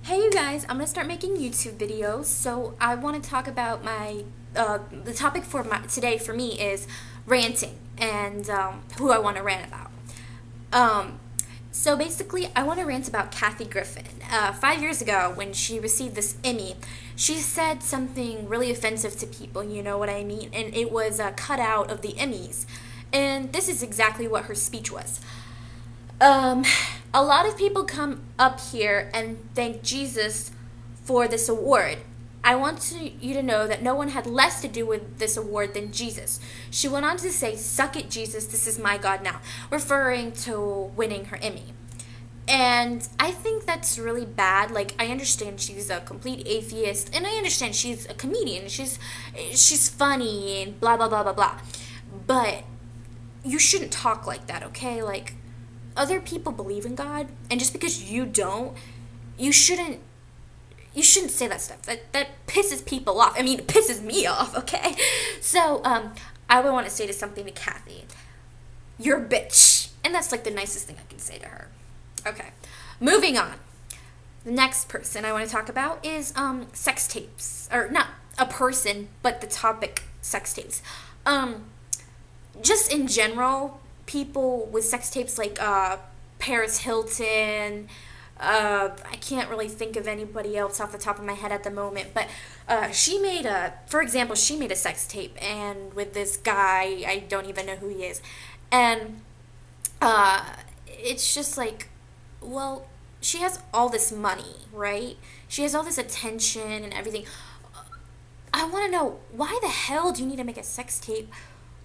Hey you guys, I'm gonna start making YouTube videos. So I want to talk about the topic for today for me is ranting and who I want to rant about. Um, so basically, I want to rant about Kathy Griffin. 5 years ago, when she received this Emmy, she said something really offensive to people. You know what I mean? And it was a cutout of the Emmys. And this is exactly what her speech was. Um, a lot of people come up here and thank Jesus for this award. I want you to know that no one had less to do with this award than Jesus. She went on to say, "Suck it, Jesus, this is my God now," referring to winning her Emmy. And I think that's really bad. Like, I understand she's a complete atheist, and I understand she's a comedian. She's funny and blah blah blah blah blah. But you shouldn't talk like that, okay? Like, other people believe in God, and just because you don't, you shouldn't say that stuff. That pisses people off. I mean, it pisses me off, okay? So, I would want to say to something to Kathy, "You're a bitch." And that's like the nicest thing I can say to her. Okay. Moving on. The next person I want to talk about is sex tapes. Or not a person, but the topic sex tapes. Just in general, people with sex tapes like Paris Hilton. I can't really think of anybody else off the top of my head at the moment, but for example, she made a sex tape and with this guy, I don't even know who he is, and it's just like, well, she has all this money, right? She has all this attention and everything. I want to know, why the hell do you need to make a sex tape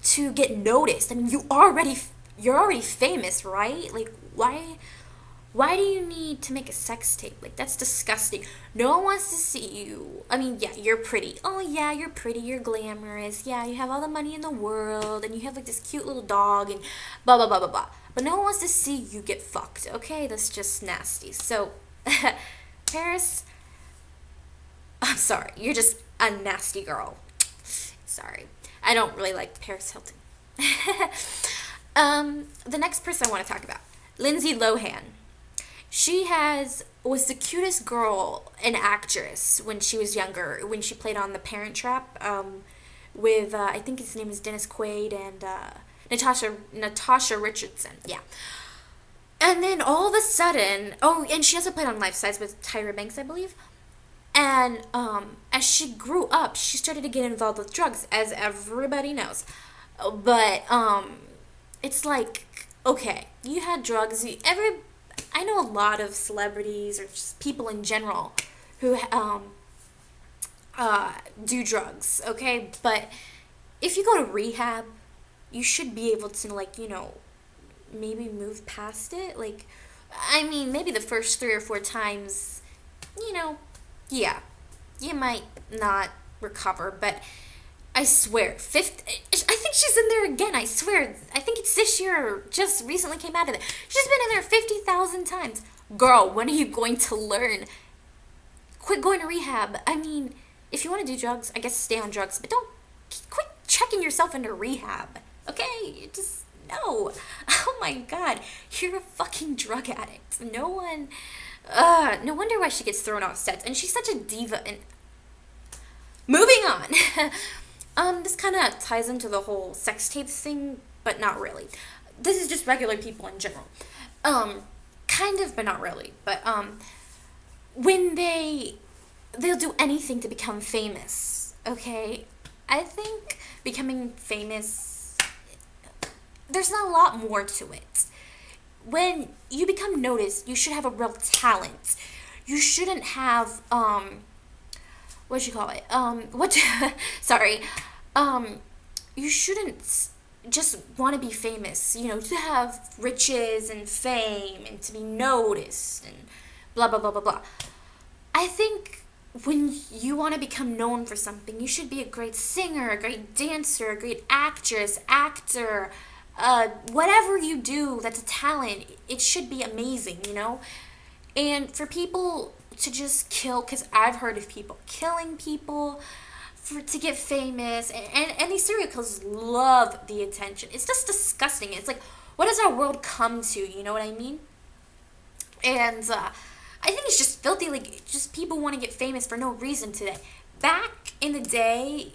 to get noticed? I mean, you're already famous, right? Like, why do you need to make a sex tape? Like, that's disgusting. No one wants to see you. I mean, yeah, you're pretty. Oh yeah, you're pretty, you're glamorous. Yeah, you have all the money in the world and you have like this cute little dog and blah blah blah blah blah. But no one wants to see you get fucked, okay? That's just nasty. So Paris, I'm sorry. You're just a nasty girl. Sorry. I don't really like Paris Hilton. The next person I want to talk about, Lindsay Lohan. Was the cutest girl and actress when she was younger, when she played on The Parent Trap, with I think his name is Dennis Quaid and Natasha Richardson. Yeah. And then all of a sudden, oh, and she also played on Life Size with Tyra Banks, I believe. And as she grew up, she started to get involved with drugs, as everybody knows. But it's like, okay, you had drugs. I know a lot of celebrities or just people in general who do drugs. Okay, but if you go to rehab, you should be able to, like, maybe move past it. Like, I mean, maybe the first 3 or 4 times, you know, yeah, you might not recover, but I swear, I think she's in there again. I swear, I think it's this year or just recently came out of it. She's been in there 50,000 times. Girl, when are you going to learn? Quit going to rehab. I mean, if you want to do drugs, I guess stay on drugs, but don't quit checking yourself into rehab. Okay, just no. Oh my God, you're a fucking drug addict. No wonder why she gets thrown off sets, and she's such a diva. And moving on. This kind of ties into the whole sex tapes thing, but not really. This is just regular people in general. Kind of, but not really. But when they'll do anything to become famous. Okay, I think becoming famous, there's not a lot more to it. When you become noticed, you should have a real talent. You shouldn't have what you call it? Sorry. You shouldn't just want to be famous, to have riches and fame and to be noticed and blah, blah, blah, blah, blah. I think when you want to become known for something, you should be a great singer, a great dancer, a great actress, actor, whatever you do that's a talent, it should be amazing. And for people to just kill, because I've heard of people killing people to get famous, and these serial killers love the attention. It's just disgusting. It's like, what does our world come to? You know what I mean? And I think it's just filthy. Like, just people want to get famous for no reason today. Back in the day,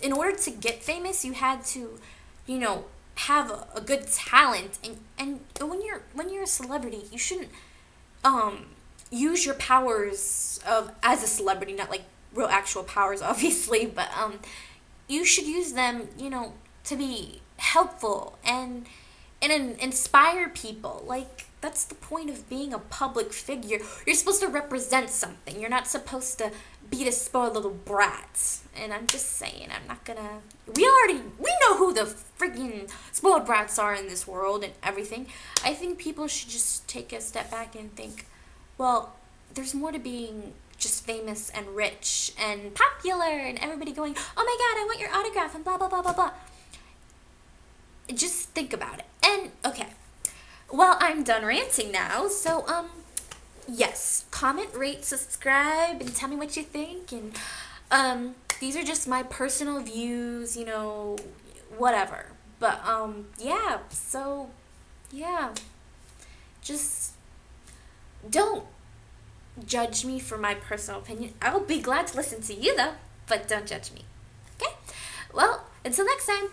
in order to get famous, you had to, you know, have a good talent. And when you're a celebrity, you shouldn't um use your powers of as a celebrity, not like real actual powers, obviously, but you should use them, you know, to be helpful and inspire people. Like, that's the point of being a public figure. You're supposed to represent something. You're not supposed to be the spoiled little brat. And I'm just saying, I'm not gonna. We know who the freaking spoiled brats are in this world and everything. I think people should just take a step back and think, well, there's more to being just famous and rich and popular and everybody going, oh my god, I want your autograph and blah, blah, blah, blah, blah. Just think about it. And, okay, well, I'm done ranting now, so, yes, comment, rate, subscribe, and tell me what you think, and, these are just my personal views, you know, whatever, but, yeah, so, yeah, just don't judge me for my personal opinion. I will be glad to listen to you, though, but don't judge me, okay? Well, until next time.